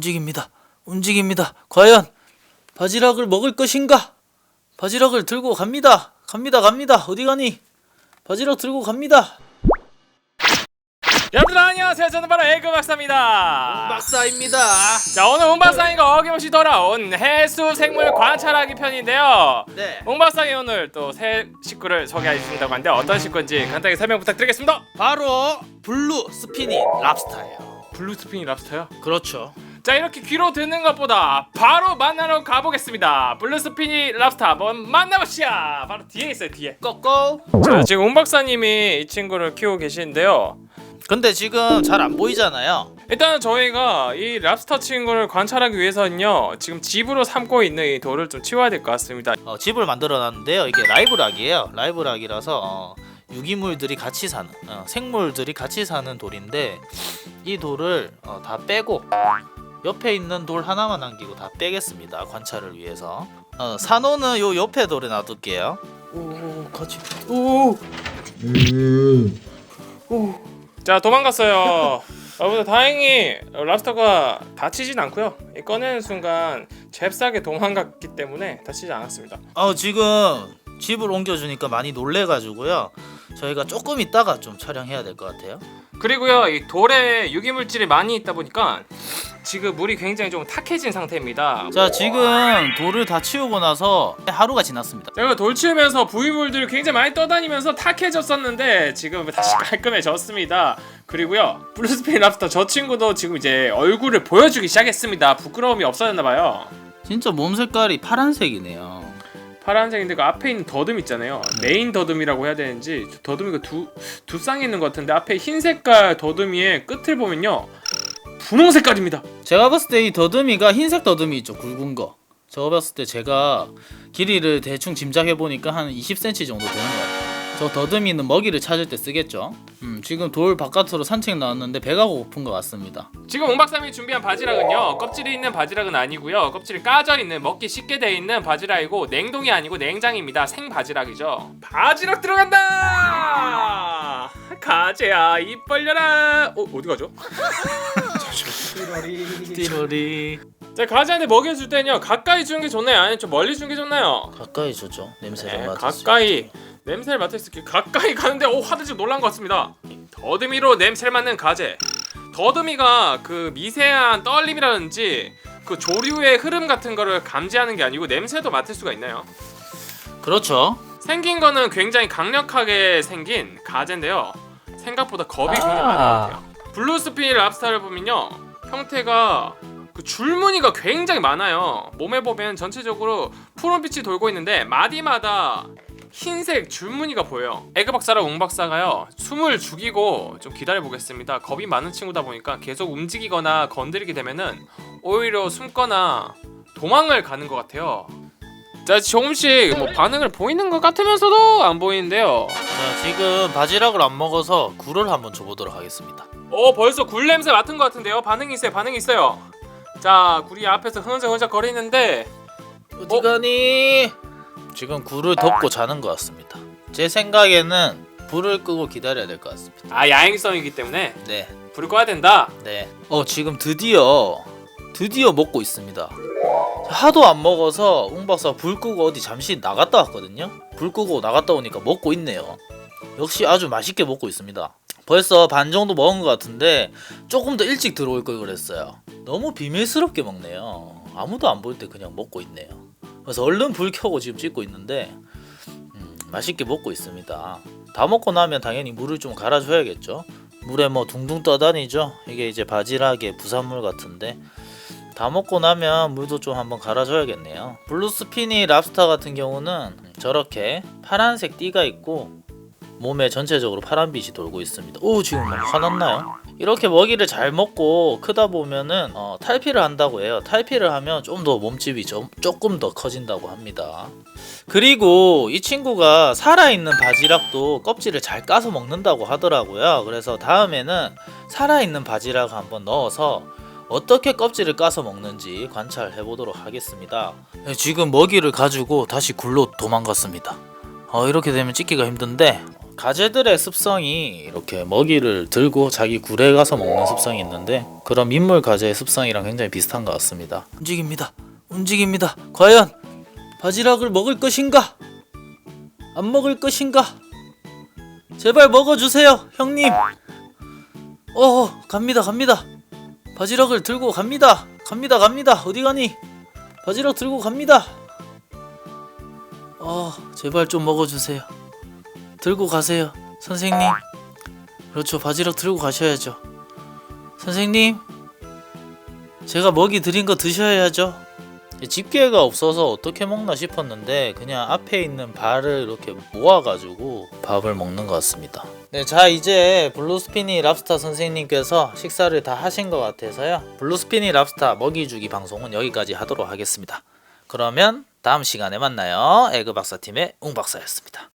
움직입니다. 움직입니다. 과연 바지락을 먹을 것인가? 바지락을 들고 갑니다. 갑니다. 어디 가니? 바지락 들고 갑니다. 여러분들 안녕하세요. 저는 바로 에그 박사입니다. 박사입니다. 자, 오늘 웅 박사님과 어김없이 돌아온 해수 생물 관찰하기 편인데요. 네. 웅 박사님 오늘 또 새 식구를 소개해 주신다고 하는데 어떤 식구인지 간단히 설명 부탁드리겠습니다. 바로 블루 스피니 랍스타예요. 블루 스피니 랍스터요? 그렇죠. 자, 이렇게 귀로 듣는 것보다 바로 만나러 가보겠습니다. 블루 스피니 랍스터 한번 만나보시죠. 바로 뒤에 있어요, 뒤에. 고고. 자, 지금 웅 박사님이 이 친구를 키우고 계시는데요. 근데 지금 잘 안 보이잖아요. 일단은 저희가 이 랍스터 친구를 관찰하기 위해서는요, 지금 집으로 삼고 있는 이 돌을 좀 치워야 될 것 같습니다. 집을 만들어놨는데요. 이게 라이브락이에요. 라이브락이라서 유기물들이 같이 사는 생물들이 같이 사는 돌인데 이 돌을 다 빼고 옆에 있는 돌 하나만 남기고 다 빼겠습니다. 관찰을 위해서. 산호는 요 옆에 돌에 놔둘게요. 오, 같이. 오. 자, 도망갔어요. 여러분들 다행히 랍스터가 다치진 않고요. 이 꺼내는 순간 잽싸게 도망갔기 때문에 다치지 않았습니다. 지금 집을 옮겨주니까 많이 놀래가지고요. 저희가 조금 있다가 좀 촬영해야 될 것 같아요. 그리고요, 이 돌에 유기물질이 많이 있다 보니까 지금 물이 굉장히 좀 탁해진 상태입니다. 자, 지금 돌을 다 치우고 나서 하루가 지났습니다. 제가 돌 치우면서 부위물들이 굉장히 많이 떠다니면서 탁해졌었는데 지금 다시 깔끔해졌습니다. 그리고요, 블루스피인 랍스터 저 친구도 지금 이제 얼굴을 보여주기 시작했습니다. 부끄러움이 없어졌나봐요. 진짜 몸 색깔이 파란색이네요. 파란색인데 그 앞에 있는 더듬 있잖아요. 메인 더듬이라고 해야 되는지 더듬이가 두 쌍이 있는 것 같은데 앞에 흰 색깔 더듬이의 끝을 보면요, 분홍 색깔입니다. 제가 봤을 때 이 더듬이가 흰색 더듬이 있죠, 굵은 거. 제가 봤을 때 제가 길이를 대충 짐작해 보니까 한 20cm 정도 되는 것 같아요. 저 더듬이는 먹이를 찾을 때 쓰겠죠. 지금 돌 바깥으로 산책 나왔는데 배가 고픈 것 같습니다. 지금 옹 박사님이 준비한 바지락은요, 껍질이 있는 바지락은 아니고요, 껍질이 까져 있는, 먹기 쉽게 돼 있는 바지락이고 냉동이 아니고 냉장입니다. 생 바지락이죠. 바지락 들어간다. 가재야 입 벌려라. 어디 가죠? 띠로리. 자, 가재한테 먹여줄 때는요, 가까이 주는 게 좋나요? 아니면 좀 멀리 주는 게 좋나요? 가까이 주죠. 냄새를 네, 맡을 수 가까이 있게. 냄새를 맡을 수 있게 가까이 가는데 화들짝 놀란 것 같습니다. 더듬이로 냄새를 맡는 가재. 더듬이가 그 미세한 떨림이라든지 그 조류의 흐름 같은 거를 감지하는 게 아니고 냄새도 맡을 수가 있나요? 그렇죠. 생긴 거는 굉장히 강력하게 생긴 가재인데요, 생각보다 겁이 굉장히 많은 것 같아요. 블루스피니 랍스타를 보면요, 형태가 그 줄무늬가 굉장히 많아요. 몸에 보면 전체적으로 푸른빛이 돌고 있는데 마디마다 흰색 줄무늬가 보여요. 에그 박사랑 웅 박사가요, 숨을 죽이고 좀 기다려 보겠습니다. 겁이 많은 친구다 보니까 계속 움직이거나 건드리게 되면은 오히려 숨거나 도망을 가는 것 같아요. 자, 조금씩 뭐 반응을 보이는 것 같으면서도 안 보이는데요. 자, 지금 바지락을 안 먹어서 굴을 한번 줘보도록 하겠습니다. 벌써 굴 냄새 맡은 것 같은데요. 반응이 있어요. 자, 굴이 앞에서 흐느적흐느적 거리는데 어디 가니? 지금 굴을 덮고 자는 것 같습니다. 제 생각에는 불을 끄고 기다려야 될 것 같습니다. 야행성이기 때문에 네. 불을 꺼야 된다. 네. 지금 드디어 먹고 있습니다. 하도 안 먹어서 웅 박사 불 끄고 어디 잠시 나갔다 왔거든요. 불 끄고 나갔다 오니까 먹고 있네요. 역시 아주 맛있게 먹고 있습니다. 벌써 반 정도 먹은 것 같은데 조금 더 일찍 들어올 걸 그랬어요. 너무 비밀스럽게 먹네요. 아무도 안 볼 때 그냥 먹고 있네요. 그래서 얼른 불 켜고 지금 찍고 있는데 맛있게 먹고 있습니다. 다 먹고 나면 당연히 물을 좀 갈아줘야겠죠. 물에 뭐 둥둥 떠다니죠. 이게 이제 바지락의 부산물 같은데 다 먹고 나면 물도 좀 한번 갈아줘야겠네요. 블루스피니 랍스터 같은 경우는 저렇게 파란색 띠가 있고 몸에 전체적으로 파란빛이 돌고 있습니다. 지금 막 화났나요? 이렇게 먹이를 잘 먹고 크다 보면은 탈피를 한다고 해요. 탈피를 하면 좀 더 몸집이 조금 더 커진다고 합니다. 그리고 이 친구가 살아있는 바지락도 껍질을 잘 까서 먹는다고 하더라고요. 그래서 다음에는 살아있는 바지락 한번 넣어서 어떻게 껍질을 까서 먹는지 관찰해 보도록 하겠습니다. 지금 먹이를 가지고 다시 굴로 도망갔습니다. 이렇게 되면 찍기가 힘든데 가재들의 습성이 이렇게 먹이를 들고 자기 굴에 가서 먹는 습성이 있는데 그런 민물 가재의 습성이랑 굉장히 비슷한 것 같습니다. 움직입니다. 움직입니다. 과연 바지락을 먹을 것인가? 안 먹을 것인가? 제발 먹어주세요, 형님. 갑니다, 갑니다. 바지락을 들고 갑니다. 갑니다. 어디 가니? 바지락 들고 갑니다. 제발 좀 먹어주세요. 들고 가세요, 선생님. 그렇죠, 바지락 들고 가셔야죠. 선생님, 제가 먹이 드린 거 드셔야죠. 집게가 없어서 어떻게 먹나 싶었는데 그냥 앞에 있는 발을 이렇게 모아가지고 밥을 먹는 것 같습니다. 네, 자 이제 블루스피니 랍스타 선생님께서 식사를 다 하신 것 같아서요, 블루스피니 랍스타 먹이주기 방송은 여기까지 하도록 하겠습니다. 그러면 다음 시간에 만나요. 에그박사팀의 웅박사였습니다.